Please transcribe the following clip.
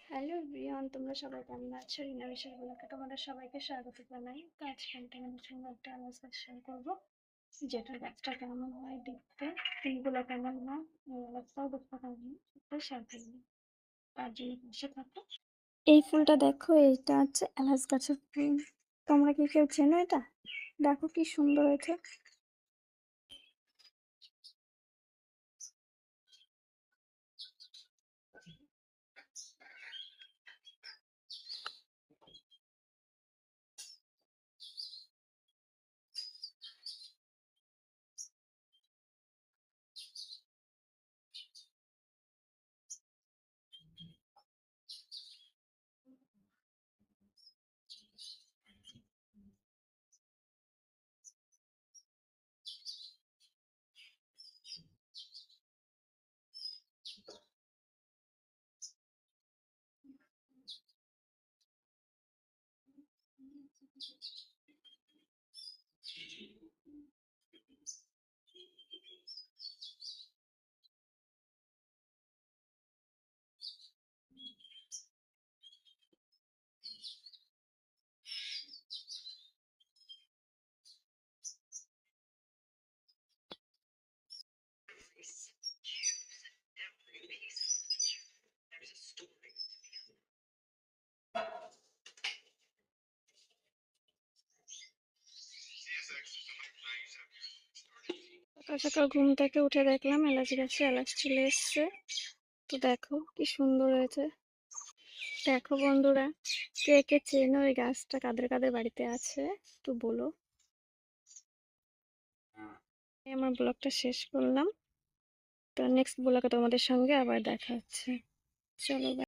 Hello everyone, তোমরা সবাই কেমন আছো? রিনা বিশাল ব্লগে তোমাদের সবাইকে স্বাগত জানাই। তো আজকে আমি তোমাদের সঙ্গে একটা আলোচনা শেয়ার করবো, যেটা গাছটা কেমন হয় দেখতে, ফুলগুলো কেমন হয়, এই অবস্থাও দেখতে কেমন সেটা শেয়ার করবো। তার জন্য পাশে থাকো। এই ফুলটা দেখো, এইটা হচ্ছে এলাচ গাছের ফুল। তোমরা কি কেউ চেনো এটা? দেখো কি সুন্দর হয়েছে। সকাল সকাল ঘুম থেকে উঠে দেখলাম এলাচ গাছে এলাচ চলে এসছে। তো দেখো কি সুন্দর হয়েছে। দেখো বন্ধুরা, কে কে চেনো এই গাছটা, কাদের কাদের বাড়িতে আছে একটু বলো। আমি আমার ব্লগটা শেষ করলাম। তো নেক্সট ব্লগে তোমাদের সঙ্গে আবার দেখা হচ্ছে। চলো।